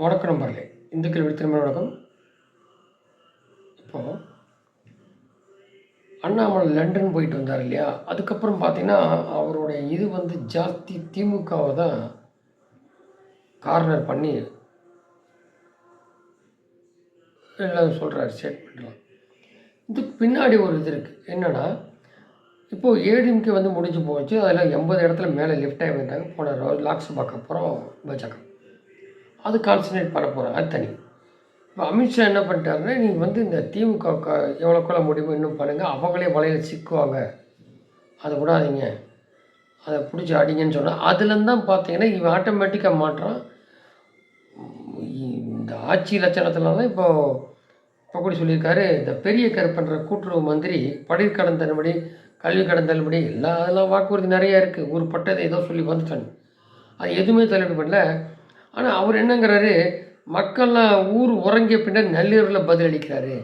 வணக்கம் நண்பர்களே. இந்துக்கள் விடுத்திருந்த வணக்கம். இப்போது அண்ணாமலை லண்டன் போயிட்டு வந்தார் இல்லையா? அதுக்கப்புறம் பார்த்தீங்கன்னா அவருடைய இது ஜாஸ்தி திமுகவை தான் கார்னர் பண்ணி எல்லாம் சொல்கிறார் ஸ்டேட்மெண்ட்லாம். இதுக்கு பின்னாடி ஒரு இது இருக்குது. என்னென்னா, இப்போது ஏடிஎம்கே முடிஞ்சு போச்சு. அதில் 80 இடத்துல மேலே லிஃப்ட் ஆகி வந்தாங்க. போன லாக்சபாக்கு அப்புறம் பாஜக அது கான்சன்ட்ரேட் பண்ண போகிறாங்க. அது தனி. இப்போ அமித்ஷா என்ன பண்ணிட்டாருன்னா, நீங்கள் இந்த திமுக எவ்வளோக்குள்ள முடியுமோ இன்னும் பண்ணுங்கள், அவங்களே வலையில் சிக்குவாங்க, அதை விடாதீங்க, அதை பிடிச்சி அடிங்கன்னு சொன்னால் அதுலேருந்து தான் பார்த்தீங்கன்னா இவன் ஆட்டோமேட்டிக்காக மாற்றான். இந்த ஆட்சி லட்சணத்தில் தான் இப்போ கூட சொல்லியிருக்காரு, இந்த பெரிய கருப்பன்ற கூட்டுறவு மந்திரி பயிர் கடன் தள்ளுபடி, கல்வி கடன் தள்ளுபடி அதெல்லாம் வாக்குறுதி நிறையா இருக்குது. ஒரு பட்டதை ஏதோ சொல்லி வந்துட்டாங்க, அது எதுவுமே தள்ளுபடி பண்ணல. ஆனால் அவர் என்னங்கிறாரு, மக்கள்லாம் ஊர் உறங்கிய பின்னர் நள்ளிரவில் பதிலளிக்கிறாரு,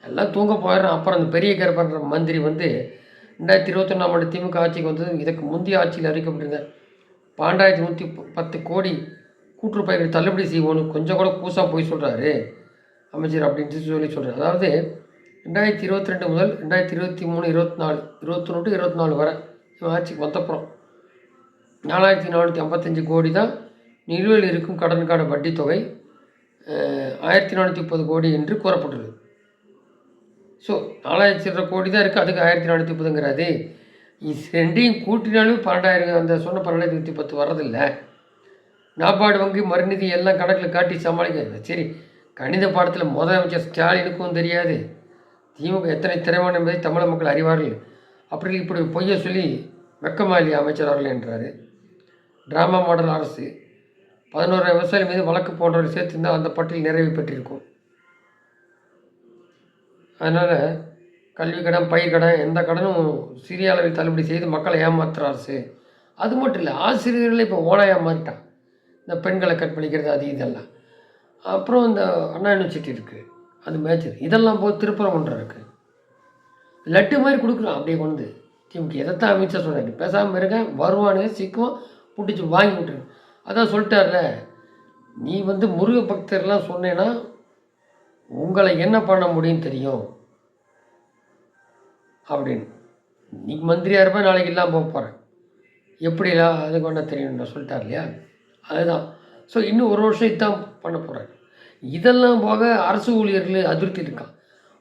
எல்லாம் தூங்க போயிடுறான். அப்புறம் அந்த பெரிய கருப்பன்ற மந்திரி 2021 திமுக ஆட்சிக்கு வந்தது. இதுக்கு முந்தைய ஆட்சியில் அறிவிக்கப்பட்டிருந்த 1210 கோடி கூட்டுறவு தள்ளுபடி செய்வோன்னு கொஞ்சம் கூட கூசாக போய் சொல்கிறாரு அமைச்சர் அப்படின்ட்டு சொல்கிறார். அதாவது 2022 முதல் 2023, 24, 21 24 வரை ஆட்சிக்கு வந்தப்புறம் 4455 கோடி தான் நிலுவையில் இருக்கும் கடனுக்கான வட்டி தொகை 1430 கோடி என்று கூறப்பட்டுள்ளது. ஸோ 4000 கோடி தான் இருக்குது, அதுக்கு 1430ங்கிறது. இது ரெண்டையும் கூட்டினாலும் 12,000, அந்த சொன்ன 12,110 வர்றதில்லை. நாபார்டு வங்கி மறுநிதி எல்லாம் கணக்கில் காட்டி சமாளிக்க. சரி, கணித பாடத்தில் முதலமைச்சர் ஸ்டாலினுக்கும் தெரியாது திமுக எத்தனை திறமான என்பதை தமிழக மக்கள் அறிவார்கள். அப்படி இப்படி பொய்ய சொல்லி வெக்கமா இல்லையா அமைச்சர் அவர்கள் என்றார். டிராமா மாடல் அரசு 11 விவசாயிகள் மீது வழக்கு போன்றவரை சேர்த்துருந்தால் அந்த பட்டியல் நிறைவு பெற்றிருக்கும். அதனால் கல்வி கடன், பயிர் கடன், எந்த கடனும் சிறிய அளவில் தள்ளுபடி செய்து மக்களை ஏமாத்துகிற அரசு. அது மட்டும் இல்லை, ஆசிரியர்களை இப்போ ஓனாயாக மாறிட்டான். இந்த பெண்களை கற்பழிக்கிறது அது இதெல்லாம். அப்புறம் இந்த அண்ணா யூனிவர்சிட்டி இருக்குது, அது மேட்சர், இதெல்லாம் போய் திருப்பரங்குன்றம் இருக்குது, லட்டு மாதிரி கொடுக்குறான். அப்படியே கொண்டு திமுக எதைத்தான் அமித்ஷா சொன்னார், பேசாமல் இருக்க, வருவானுங்க சிக்குவோம், பிடிச்சி வாங்கி விட்டுரு. அதான் சொல்லிட்டார்ல, நீ முருக பக்தர்லாம் சொன்னேன்னா உங்களை என்ன பண்ண முடியும் தெரியும் அப்படின்னு. இன்னைக்கு மந்திரியாக இருப்பேன், நாளைக்கு இல்லாமல் போக போகிறேன், எப்படிலாம் அதுக்கு ஒன்றா தெரியும்னு சொல்லிட்டார் இல்லையா? அதுதான். ஸோ இன்னும் ஒரு வருஷம் இதுதான் பண்ண போகிறாங்க. இதெல்லாம் போக அரசு ஊழியர்கள் அதிருப்தி இருக்கான்.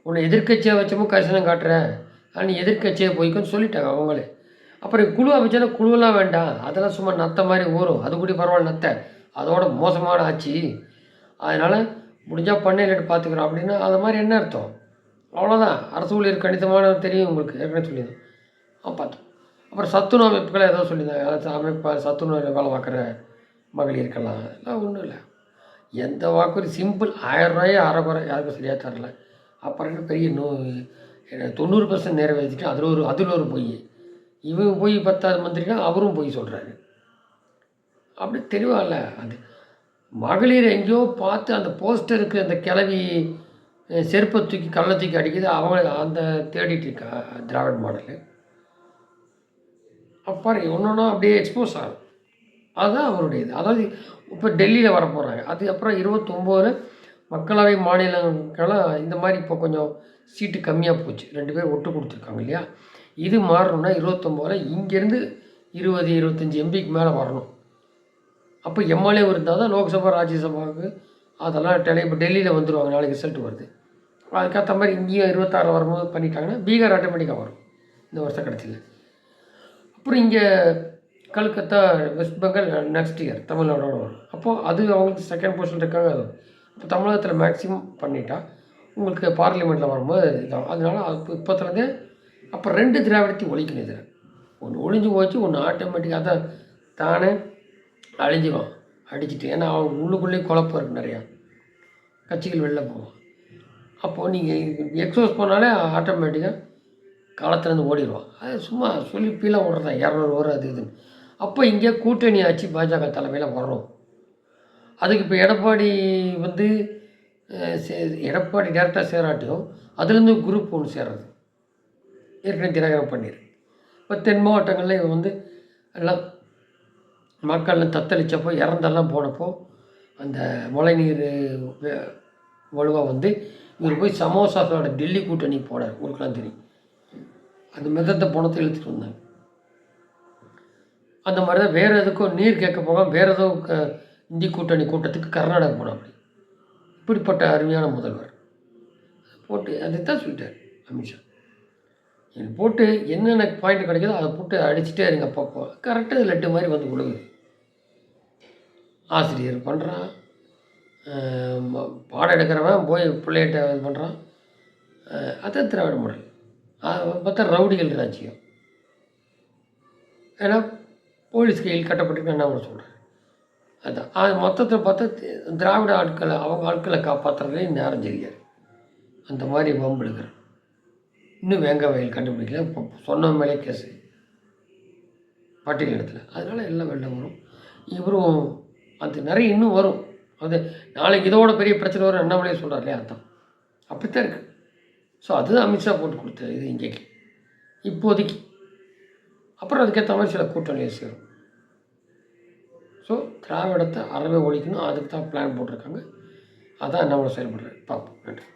உன்னை எதிர்கட்சியாக வச்சமும் கரிசனம் காட்டுறேன், நீ எதிர்கட்சியாக போய்க்குன்னு சொல்லிட்டாங்க அவங்களே. அப்புறம் குழு அமைச்சா குழுவெல்லாம் வேண்டாம், அதெல்லாம் சும்மா நத்த மாதிரி ஊறும், அது கூட பரவாயில்ல, நத்த அதோட மோசமான ஆட்சி, அதனால் முடிஞ்சால் பண்ண இல்லாட்டி பார்த்துக்குறோம் அப்படின்னா அது மாதிரி என்ன அர்த்தம்? அவ்வளோதான். அரசு ஊழியர் கணிதமான தெரியும் உங்களுக்கு, ஏற்கனவே சொல்லியிருந்தோம். பார்த்தோம். அப்புறம் சத்துணவு அமைப்புகளை ஏதோ சொல்லியிருந்தாங்க, அமைப்பு சத்துணவு வேலை பார்க்குற மகளிருக்கெல்லாம் எல்லாம் ஒன்றும் இல்லை. எந்த வாக்குறுதி சிம்பிள், 1000 ரூபாயே அரைக்குறை, யாருக்கும் சரியாக தரல. அப்புறம் என்ன பெரிய 90% நிறைவேற்றிட்டு அதில் ஒரு பொய். இவங்க போய் 10வது மந்திரினா அவரும் போய் சொல்கிறாரு. அப்படி தெளிவாகல. அது மகளிர் எங்கேயோ பார்த்து அந்த போஸ்டருக்கு அந்த கிளவி செருப்பை தூக்கி கல்லை தூக்கி அடிக்குது, அவங்க அந்த தேடிட்டு இருக்கா திராவிட மாடலு. அப்புறம் ஒன்றொன்னா அப்படியே எக்ஸ்போஸ் ஆகும். அதுதான் அவருடைய இது. அதாவது இப்போ டெல்லியில் வர போகிறாங்க, அது அப்புறம் 29 மக்களவை மாநிலங்களாம் இந்த மாதிரி இப்போ கொஞ்சம் சீட்டு கம்மியாக போச்சு, 2 பேர் ஒட்டு கொடுத்துருக்காங்க இல்லையா? இது மாறணும்னா 29 இங்கேருந்து 20-25 எம்பிக்கு மேலே வரணும். அப்போ எம்எல்ஏ இருந்தால் தான் லோக்சபா ராஜ்யசபாவுக்கு அதெல்லாம் இப்போ டெல்லியில் வந்துடுவாங்க, நாளைக்கு ரிசல்ட் வருது. அதுக்கேற்ற மாதிரி இங்கேயும் 26 வரும்போது பண்ணிட்டாங்கன்னா பீகார் ஆட்டோமேட்டிக்காக வரும் இந்த வருஷம் கடைசியில். அப்புறம் இங்கே Calcutta, West Bengal next year தமிழ்நாடோட வரும். அப்போது அது அவங்களுக்கு செகண்ட் பொசிஷன் இருக்காங்க. அது இப்போ தமிழகத்தில் மேக்ஸிமம் பண்ணிட்டா உங்களுக்கு பார்லிமெண்ட்டில் வரும்போது இதாகும். அதனால அது இப்போத்துலேருந்தே அப்போ 2 திராவிடத்தையும் ஒழிக்கணும். இதில் ஒன்று ஒழிஞ்சு போச்சு, ஒன்று ஆட்டோமேட்டிக்காக தான் தானே அழிஞ்சிடும் அடிச்சுட்டு. ஏன்னா அவங்க உள்ளுக்குள்ளேயே குழப்பம் இருக்குது, நிறையா கட்சிகள் வெளில போவோம். அப்போது நீங்கள் எக்ஸோஸ் பண்ணாலே ஆட்டோமேட்டிக்காக காலத்துலேருந்து ஓடிடுவான். அது சும்மா சொல்லி பீலாம் விடுறதான் 200 வரும் அது இதுன்னு. அப்போ இங்கே கூட்டணி ஆட்சி பாஜக தலைமையில் வரும். அதுக்கு இப்போ எடப்பாடி டேரெக்டாக சேராட்டியும் அதுலேருந்து குரூப் ஒன்று சேர்றது ஏற்கனவே தினகரன் பண்ணிடு. இப்போ தென் மாவட்டங்களில் எல்லாம் மக்கள்லாம் தத்தளித்தப்போ இறந்தெல்லாம் போனப்போ அந்த மழைநீர் வலுவாக வந்து இவர் போய் சமோசாக்களோட டெல்லி கூட்டணி போனார். உங்களுக்குலாம் தெரியும். அந்த மிதந்த பணத்தை இழுத்துட்டு வந்தாங்க. அந்த மாதிரி தான் வேறு எதுக்கும் நீர் கேட்க போகாமல் வேறு ஏதோ இந்தி கூட்டணி கூட்டத்துக்கு கர்நாடகா போனான். அப்படி இப்படிப்பட்ட அருமையான முதல்வர் போட்டு அதுதான் சொல்லிட்டார் அமித்ஷா. எனக்கு போட்டு என்னென்ன பாயிண்ட் கிடைக்குதோ அதை போட்டு அடிச்சுட்டே இருங்க அப்பப்போ. கரெக்டாக லட்டு மாதிரி வந்து விழுகுது. ஆசிரியர் பண்ணுறான், பாடம் எடுக்கிறவன் போய் பிள்ளைகிட்ட இது பண்ணுறான். அதான் திராவிட மாடல். பார்த்தா ரவுடிகள் ராஜ்யம். ஏன்னா போலீஸ் கையில் கட்டப்பட்டிருக்கு என்ன சொல்கிறேன். அதுதான் அது மொத்தத்தில் பார்த்தா திராவிட ஆட்களை அவங்க ஆட்களை காப்பாற்றுறதே நேரம் தெரியாது. அந்த மாதிரி வம்பு எடுக்கிறேன். இன்னும் வேங்க வயல் கண்டுபிடிக்கல. இப்போ சொன்ன மேலே கேஸு பட்டியல் இடத்துல. அதனால் எல்லாம் வெளில வரும். இவரும் அது நிறைய இன்னும் வரும். அது நாளைக்கு இதோட பெரிய பிரச்சனை வரும் அண்ணாமலையே சொல்கிறார் இல்லையா, அர்த்தம் அப்படித்தான் இருக்குது. ஸோ அதுதான் அமித்ஷா போட்டு கொடுத்தது இது இன்றைக்கு இப்போதைக்கு. அப்புறம் அதுக்கேற்ற மாதிரி சில கூட்டணியை சேரும். ஸோ திராவிடத்தை அறவே ஒழிக்கணும், அதுக்கு தான் பிளான் போட்டிருக்காங்க. அதான் அண்ணாமலை செயல்படுறாரு. பார்ப்போம். நன்றி.